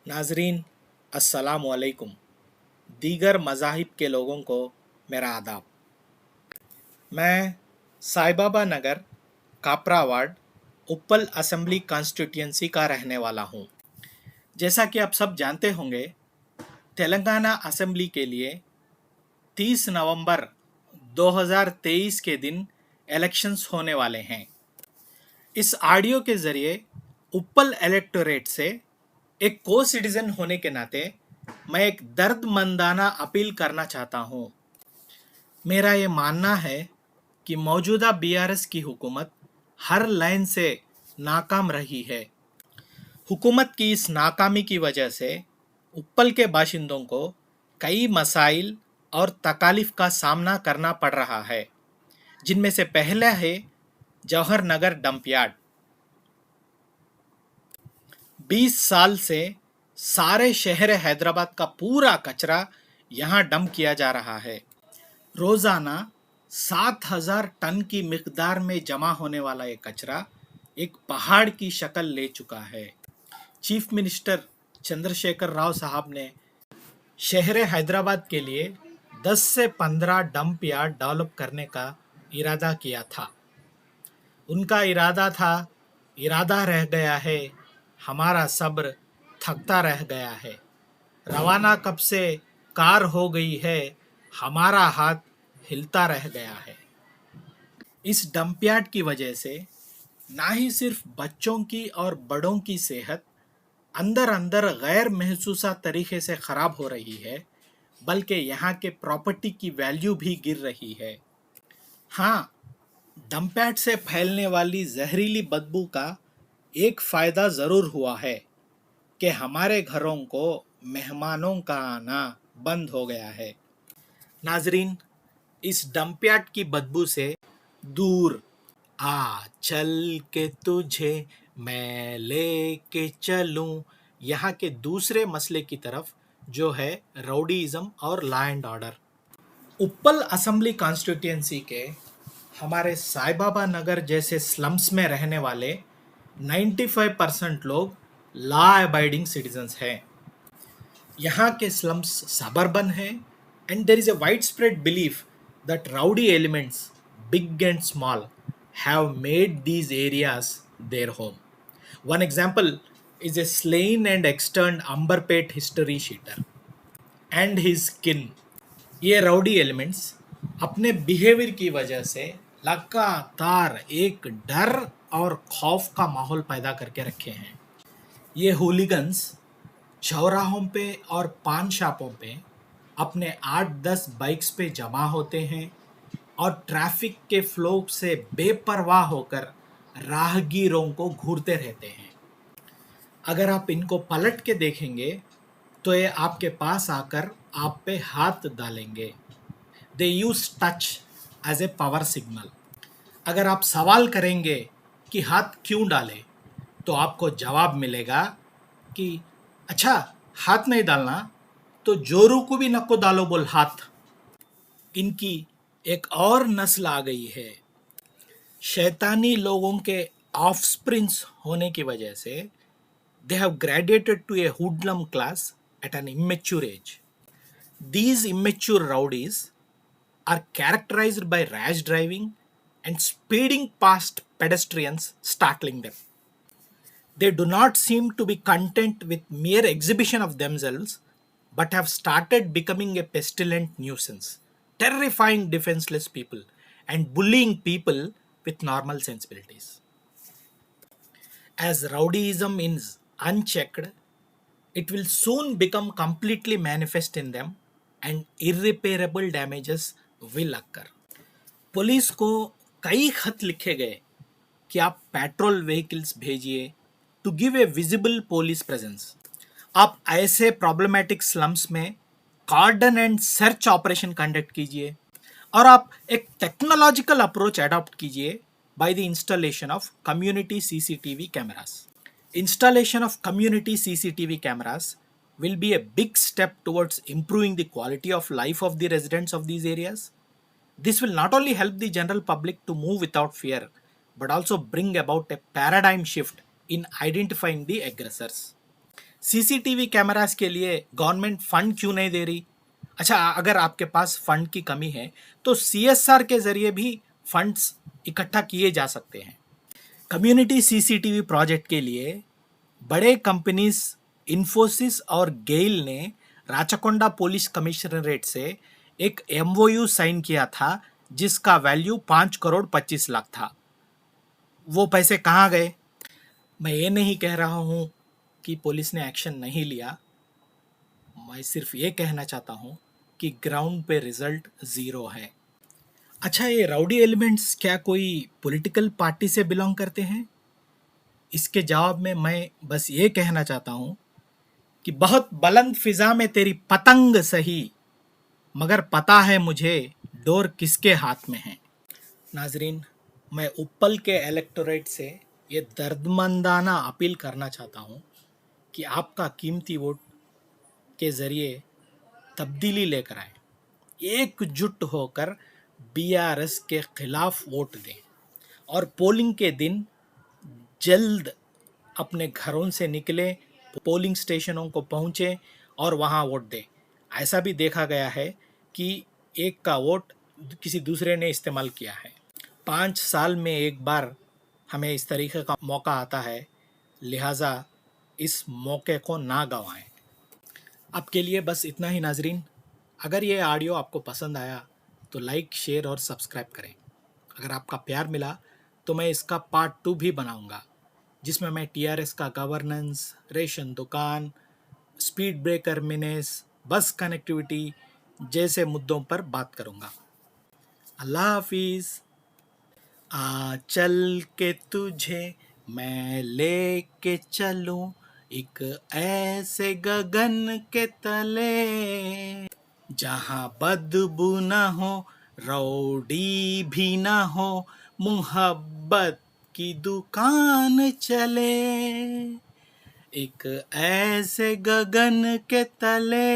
नाजरीन अस्सलाम वालेकुम। दीगर मज़ाहिब के लोगों को मेरा आदाब। मैं साईबाबा नगर कापरावाड उप्पल असेंबली कॉन्स्टिट्यूंसी का रहने वाला हूँ। जैसा कि आप सब जानते होंगे, तेलंगाना असेंबली के लिए 30 नवंबर 2023 के दिन इलेक्शंस होने वाले हैं। इस ऑडियो के ज़रिए उप्पल इलेक्टोरेट से एक को सिटीज़न होने के नाते मैं एक दर्दमंदाना अपील करना चाहता हूँ। मेरा ये मानना है कि मौजूदा बीआरएस की हुकूमत हर लाइन से नाकाम रही है। हुकूमत की इस नाकामी की वजह से उप्पल के बाशिंदों को कई मसाइल और तकालीफ का सामना करना पड़ रहा है, जिनमें से पहला है जवाहर नगर डंप यार्ड। 20 साल से सारे शहर हैदराबाद का पूरा कचरा यहाँ डंप किया जा रहा है। रोज़ाना 7,000 टन की मिकदार में जमा होने वाला ये कचरा एक पहाड़ की शक्ल ले चुका है। चीफ मिनिस्टर चंद्रशेखर राव साहब ने शहर हैदराबाद के लिए 10 से 15 डंप यार्ड डेवलप करने का इरादा किया था। उनका इरादा रह गया है, हमारा सब्र थकता रह गया है। रवाना कब से कार हो गई है, हमारा हाथ हिलता रह गया है। इस डंपयार्ड की वजह से ना ही सिर्फ बच्चों की और बड़ों की सेहत अंदर अंदर गैर महसूसा तरीके से ख़राब हो रही है, बल्कि यहाँ के प्रॉपर्टी की वैल्यू भी गिर रही है। हाँ, डंपयार्ड से फैलने वाली जहरीली बदबू का एक फ़ायदा ज़रूर हुआ है कि हमारे घरों को मेहमानों का आना बंद हो गया है। नाजरीन, इस डंपयार्ड की बदबू से दूर आ चल के तुझे मैं लेके चलूं, यहाँ के दूसरे मसले की तरफ, जो है राउडीज़म और law and order. Uppal assembly constituency के हमारे साईबाबा नगर जैसे स्लम्स में रहने वाले 95% लोग लॉ अबाइडिंग सिटीजन्स हैं। यहाँ के स्लम्स सबर्बन हैं and there is a widespread belief that rowdy elements, big and small, have made these areas their home. One example is a slain and externed Amberpet history sheeter and his kin. ये rowdy elements अपने behaviour की वजह से लगातार एक डर और खौफ का माहौल पैदा करके रखे हैं। ये हूलिगन्स चौराहों पे और पान शॉपों पे अपने 8-10 बाइक्स पे जमा होते हैं और ट्रैफिक के फ्लो से बेपरवाह होकर राहगीरों को घूरते रहते हैं। अगर आप इनको पलट के देखेंगे तो ये आपके पास आकर आप पे हाथ डालेंगे। They use touch as a power signal. अगर आप सवाल करेंगे कि हाथ क्यों डाले, तो आपको जवाब मिलेगा कि अच्छा, हाथ नहीं डालना तो जोरू को भी नको डालो बोल हाथ। इनकी एक और नस्ल आ गई है। शैतानी लोगों के ऑफस्प्रिंग्स होने की वजह से they have graduated to a hoodlum class at an immature age. These immature rowdies are characterized by rash driving and speeding past pedestrians, startling them. They do not seem to be content with mere exhibition of themselves, but have started becoming a pestilent nuisance, terrifying defenseless people and bullying people with normal sensibilities. As rowdyism is unchecked, it will soon become completely manifest in them and irreparable damages will occur. Police को कई खत लिखे गए कि आप patrol vehicles भेजिए to give a visible police presence. आप ऐसे प्रॉब्लमेटिक स्लम्स में कार्डन एंड सर्च ऑपरेशन कंडक्ट कीजिए और आप एक टेक्नोलॉजिकल अप्रोच अडॉप्ट कीजिए by the installation of community CCTV cameras. Installation of community CCTV cameras will be a big step towards improving the quality of life of the residents of these areas. This will not only help the general public to move without fear, but also bring about a paradigm shift in identifying the aggressors. CCTV cameras के लिए government fund क्यों नहीं दे रही? अच्छा, अगर आपके पास fund की कमी है तो सीएसआर के जरिए भी फंड्स इकट्ठा किए जा सकते हैं। कम्युनिटी सीसीटीवी प्रोजेक्ट के लिए बड़े कंपनीज इन्फोसिस और गेल ने राचकोंडा पुलिस कमिश्नरेट से एक एमओयू साइन किया था जिसका वैल्यू 5 करोड़ 25 लाख था। वो पैसे कहाँ गए? मैं ये नहीं कह रहा हूँ कि पुलिस ने एक्शन नहीं लिया, मैं सिर्फ ये कहना चाहता हूँ कि ग्राउंड पे रिजल्ट ज़ीरो है। अच्छा, ये राउडी एलिमेंट्स क्या कोई पॉलिटिकल पार्टी से बिलोंग करते हैं? इसके जवाब में मैं बस ये कहना चाहता हूँ कि बहुत बुलंद फिजा में तेरी पतंग सही, मगर पता है मुझे डोर किसके हाथ में है। नाजरीन, मैं उप्पल के इलेक्टोरेट से ये दर्दमंदाना अपील करना चाहता हूँ कि आपका कीमती वोट के ज़रिए तब्दीली लेकर आए, एकजुट होकर बीआरएस के खिलाफ वोट दें और पोलिंग के दिन जल्द अपने घरों से निकले, पोलिंग स्टेशनों को पहुँचे और वहाँ वोट दें। ऐसा भी देखा गया है कि एक का वोट किसी दूसरे ने इस्तेमाल किया है। 5 साल में एक बार हमें इस तरीके का मौका आता है, लिहाजा इस मौके को ना गंवाएं। आपके लिए बस इतना ही नाजरीन। अगर ये ऑडियो आपको पसंद आया तो लाइक, शेयर और सब्सक्राइब करें। अगर आपका प्यार मिला तो मैं इसका पार्ट 2 भी बनाऊंगा, जिसमें मैं टीआरएस का गवर्नेंस, रेशन दुकान, स्पीड ब्रेकर मीनेस, बस कनेक्टिविटी जैसे मुद्दों पर बात करूंगा। अल्लाह हाफिज़। आ चल के तुझे मैं लेके चलूं एक ऐसे गगन के तले, जहां बदबू न हो, रौडी भी न हो, मुहब्बत की दुकान चले। एक ऐसे गगन के तले